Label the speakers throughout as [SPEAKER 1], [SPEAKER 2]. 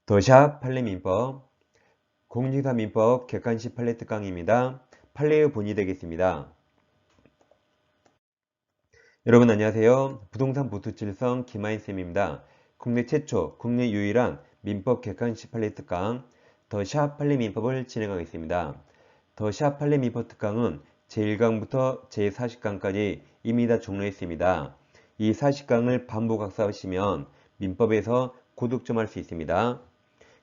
[SPEAKER 1] 더샵 판례 민법, 공인중개사 민법 객관식 판례 특강입니다. 판례의 본이 되겠습니다. 여러분 안녕하세요. 부동산 보수칠성 김하인쌤입니다. 국내 최초, 국내 유일한 민법 객관식 판례 특강 더샵 판례 민법을 진행하겠습니다. 더샵 판례 민법 특강은 제1강부터 제40강까지 이미 다 종료했습니다. 이 40강을 반복 학습하시면 민법에서 고득점할 수 있습니다.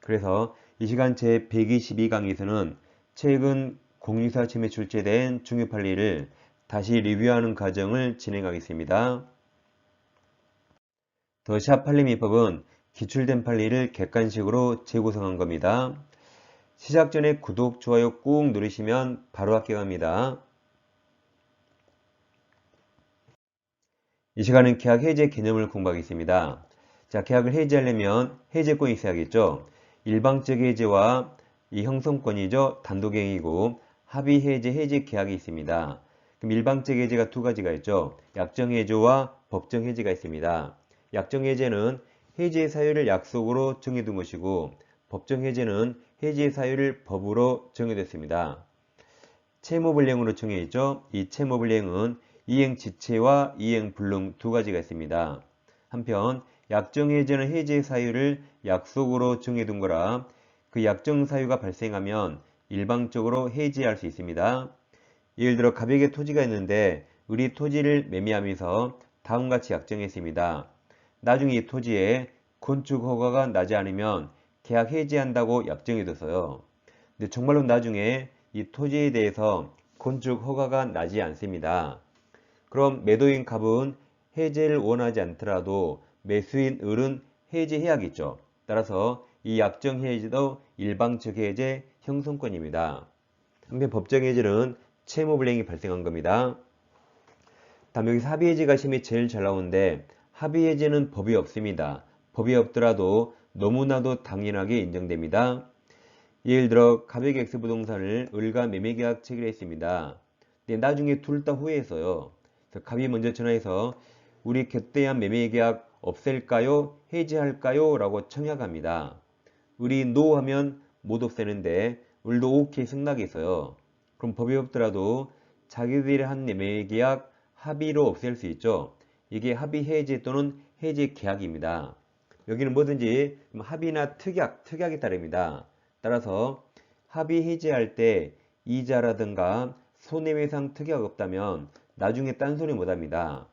[SPEAKER 1] 그래서 이 시간 제122강에서는 최근 공인중개사 시험에 출제된 중요 판례를 다시 리뷰하는 과정을 진행하겠습니다. 더샵 판례 민법은 기출된 판례를 객관식으로 재구성한 겁니다. 시작 전에 구독, 좋아요 꾹 누르시면 바로 합격합니다. 이 시간은 계약 해제 개념을 공부하겠습니다. 자, 계약을 해지하려면 해제권이 있어야겠죠. 일방적 해제와 이 형성권이죠. 단독행위고 합의 해제, 해제 계약이 있습니다. 그럼 일방적 해제가 두 가지가 있죠. 약정 해제와 법정 해제가 있습니다. 약정 해제는 해제 사유를 약속으로 정해둔 것이고 법정 해제는 해제 사유를 법으로 정해뒀습니다. 채무불이행으로 정해 있죠. 이 채무불이행은 이행 지체와 이행 불능 두 가지가 있습니다. 한편 약정 해제는 해제 사유를 약속으로 정해둔 거라 그 약정 사유가 발생하면 일방적으로 해지할 수 있습니다. 예를 들어 가백의 토지가 있는데 우리 토지를 매매하면서 다음과 같이 약정했습니다. 나중에 이 토지에 건축 허가가 나지 않으면 계약 해지한다고 약정해뒀어요. 근데 정말로 나중에 이 토지에 대해서 건축 허가가 나지 않습니다. 그럼 매도인 갑은 해제를 원하지 않더라도 매수인 을은 해제해야겠죠. 따라서 이 약정 해제도 일방적 해제 형성권입니다. 한편 법정 해제는 채무불이행이 발생한 겁니다. 다음 여기서 합의 해제가 심히 제일 잘 나오는데 합의 해제는 법이 없습니다. 법이 없더라도 너무나도 당연하게 인정됩니다. 예를 들어 가백 X 부동산을 을과 매매계약 체결했습니다. 근데 나중에 둘 다 후회했어요. 그래서 갑이 먼저 전화해서 우리 그때한 매매계약 없앨까요? 해지할까요? 라고 청약합니다. 을이 NO 하면 못 없애는데 을도 OK 승낙했어요. 그럼 법이 없더라도 자기들이 한 매매계약 합의로 없앨 수 있죠. 이게 합의 해지 또는 해지 계약입니다. 여기는 뭐든지 합의나 특약에 따릅니다. 따라서 합의 해지할 때 이자라든가 손해배상 특약 없다면 나중에 딴소리 못합니다.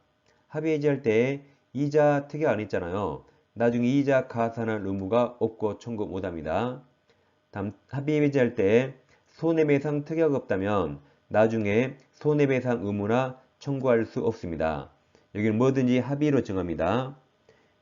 [SPEAKER 1] 합의 해지할 때 이자 특약 안 했잖아요. 나중에 이자 가산할 의무가 없고 청구 못합니다. 다음 합의 해지할 때 손해배상 특약 없다면 나중에 손해배상 의무나 청구할 수 없습니다. 여기는 뭐든지 합의로 정합니다.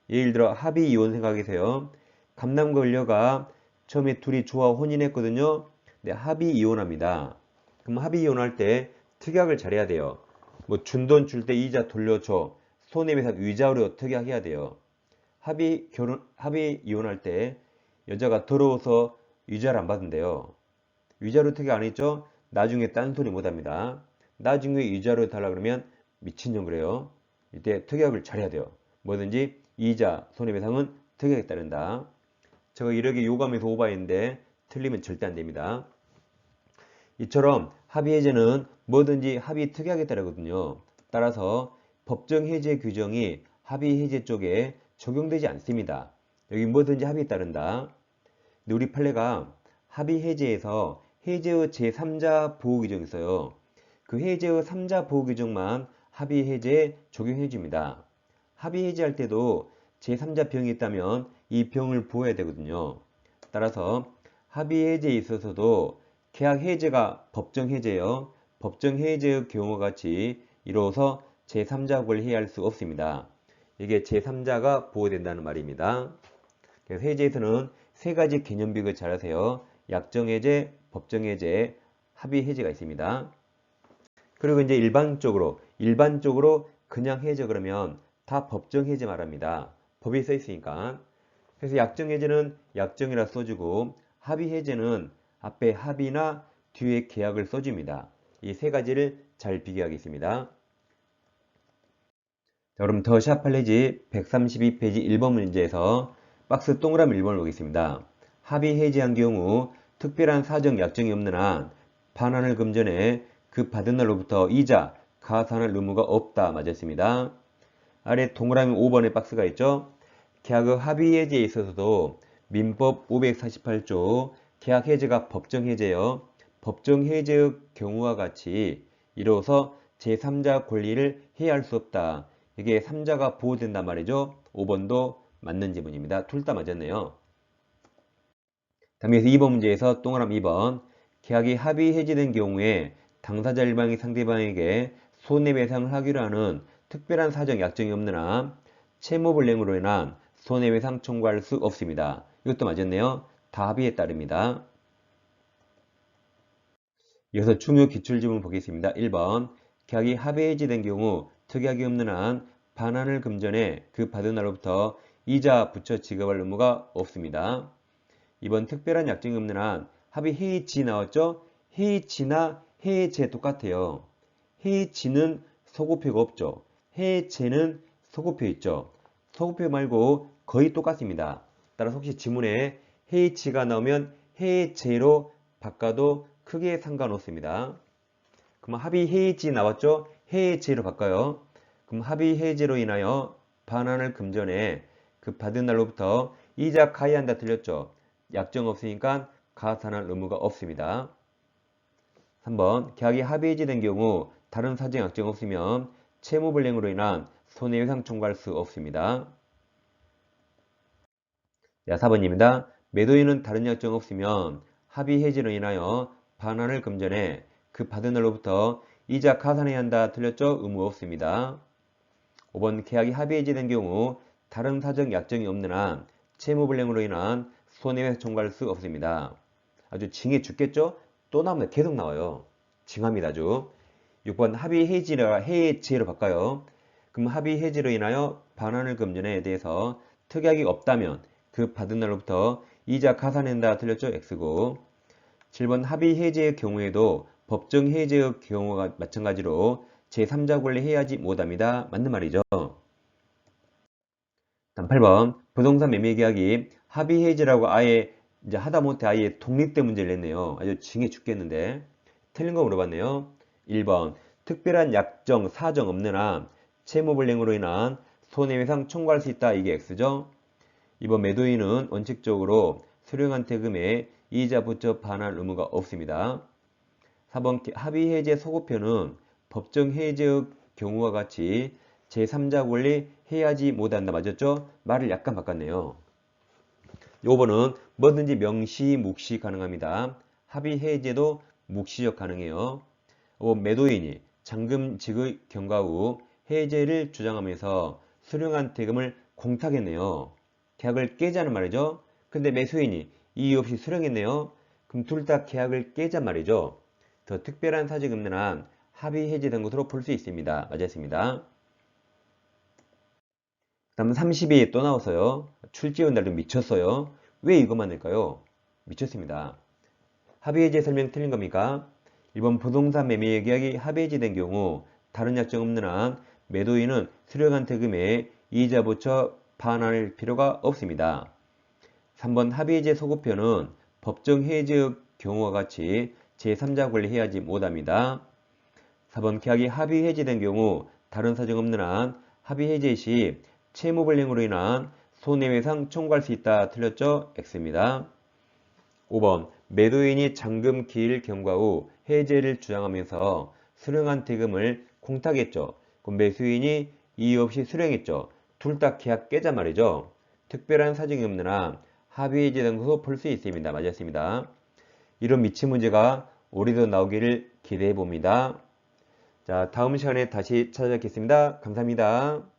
[SPEAKER 1] 예를 들어 합의 이혼 생각하세요. 감남과 을려가 처음에 둘이 좋아 혼인했거든요. 네, 합의 이혼합니다. 그럼 합의 이혼할 때 특약을 잘해야 돼요. 뭐 준돈 줄 때 이자 돌려줘. 손해배상 위자료 특약해야 돼요. 합의 이혼할 때 여자가 더러워서 위자료 안 받은대요. 위자료 특약 안 했죠? 나중에 딴소리 못합니다. 나중에 위자료 달라 그러면 미친년 그래요. 이때 특약을 잘해야 돼요. 뭐든지 이자, 손해배상은 특약에 따른다. 제가 이렇게 요감에서 오바했는데 틀리면 절대 안 됩니다. 이처럼 합의 해제는 뭐든지 합의 특약에 따르거든요. 따라서 법정 해제 규정이 합의 해제 쪽에 적용되지 않습니다. 여기 뭐든지 합의에 따른다. 근데 우리 판례가 합의 해제에서 해제의 제3자 보호 규정이 있어요. 그 해제의 3자 보호 규정만 합의 해제에 적용해 줍니다. 합의 해제할 때도 제3자 병이 있다면 이 병을 보호해야 되거든요. 따라서 합의 해제에 있어서도 계약 해제가 법정 해제요. 법정 해제의 경우와 같이 이루어서 제3자국을 해야 할 수 없습니다. 이게 제3자가 보호된다는 말입니다. 그래서 해제에서는 세 가지 개념 비교 잘 하세요. 약정 해제, 법정 해제, 합의 해제가 있습니다. 그리고 이제 일반적으로 그냥 해제 그러면 다 법정 해제 말합니다. 법이 써 있으니까. 그래서 약정 해제는 약정이라 써주고 합의 해제는 앞에 합의나 뒤에 계약을 써줍니다. 이 세 가지를 잘 비교하겠습니다. 자, 그럼 더샵 판례지 132페이지 1번 문제에서 박스 동그라미 1번을 보겠습니다. 합의 해지한 경우 특별한 사정 약정이 없는 한 반환을 금전에 그 받은 날로부터 이자, 가산할 의무가 없다. 맞았습니다. 아래 동그라미 5번에 박스가 있죠. 계약의 합의 해지에 있어서도 민법 548조 계약 해지가 법정 해제요. 법정 해제의 경우와 같이 이로써 제3자 권리를 해할 수 없다. 이게 3자가 보호된단 말이죠. 5번도 맞는 지문입니다. 둘 다 맞았네요. 다음에 2번 문제에서 동그라미 2번 계약이 합의 해지된 경우에 당사자 일방이 상대방에게 손해배상을 하기로 하는 특별한 사정 약정이 없는 한 채무불이행으로 인한 손해배상 청구할 수 없습니다. 이것도 맞았네요. 다 합의에 따릅니다. 이어서 중요 기출지문 보겠습니다. 1번 계약이 합의 해지된 경우 특약이 없는 한 반환을 금전에 그 받은 날로부터 이자 부처 지급할 의무가 없습니다. 2번 특별한 약정이 없는 한 합의 해지 나왔죠? 해지나 해제 똑같아요. 해지는 소급표가 없죠. 해제는 소급표 있죠. 소급표 말고 거의 똑같습니다. 따라서 혹시 지문에 해지가 나오면 해제로 바꿔도 크게 상관없습니다. 그럼 합의 해지 나왔죠? 해제로 바꿔요. 그럼 합의 해제로 인하여 반환을 금전에 그 받은 날로부터 이자 가해한다 틀렸죠? 약정 없으니까 가산할 의무가 없습니다. 3번 계약이 합의 해지된 경우 다른 사정 약정 없으면 채무불이행으로 인한 손해배상 청구할 수 없습니다. 자, 4번입니다. 매도인은 다른 약정 없으면 합의 해지로 인하여 반환을 금전에 그 받은 날로부터 이자 가산해야 한다 틀렸죠? 의무 없습니다. 5번 계약이 합의 해지된 경우 다른 사정 약정이 없는 한 채무불이행으로 인한 손해배상 청구할 수 없습니다. 아주 징해 죽겠죠? 또 나옵니다. 계속 나와요. 징합니다. 아주. 6번 합의 해지로 바꿔요. 그럼 합의 해지로 인하여 반환을 금전에 대해서 특약이 없다면 그 받은 날로부터 이자 가산한다 틀렸죠? X고. 7번 합의 해지의 경우에도 법정 해지의 경우가 마찬가지로 제3자 권리 해야지 못합니다. 맞는 말이죠. 다음 8번 부동산 매매 계약이 합의 해지라고 아예 이제 하다못해 아예 독립된 문제를 냈네요. 아주 징해 죽겠는데. 틀린 거 물어봤네요. 1번 특별한 약정, 사정 없는 한 채무불이행으로 인한 손해배상 청구할 수 있다. 이게 X죠. 2번 매도인은 원칙적으로 수령한 대금에 이자 부처 반환 의무가 없습니다. 4번 합의 해제 소급표는 법정 해제의 경우와 같이 제3자 권리 해야지 못한다. 맞았죠? 말을 약간 바꿨네요. 5번은 뭐든지 명시, 묵시 가능합니다. 합의 해제도 묵시적 가능해요. 5번 매도인이 잔금직의 경과 후 해제를 주장하면서 수령한 대금을 공탁했네요. 계약을 깨자는 말이죠. 근데 매수인이 이유 없이 수령했네요. 그럼 둘 다 계약을 깨자 말이죠. 더 특별한 사정이 없는 한 합의 해제된 것으로 볼 수 있습니다. 맞았습니다. 다음 30이 또 나왔어요. 출제원 날도 미쳤어요. 왜 이것만 낼까요? 미쳤습니다. 합의 해제 설명 틀린 겁니까? 1번 부동산 매매 계약이 합의 해제된 경우 다른 약정 없는 한 매도인은 수령한 대금에 이자 부처 반환할 필요가 없습니다. 3번 합의 해제 소급표는 법정 해제의 경우와 같이 제3자 권리 해야지 못합니다. 4번 계약이 합의 해제된 경우 다른 사정 없는 한 합의 해제 시 채무불이행으로 인한 손해배상 청구할 수 있다. 틀렸죠? X입니다. 5번 매도인이 잔금 기일 경과 후 해제를 주장하면서 수령한 대금을 공탁했죠. 그럼 매수인이 이유 없이 수령했죠. 둘 다 계약 깨자 말이죠. 특별한 사정이 없는 한 합의 해제된 것으로 볼 수 있습니다. 맞았습니다. 이런 미치 문제가 올해도 나오기를 기대해 봅니다. 자, 다음 시간에 다시 찾아뵙겠습니다. 감사합니다.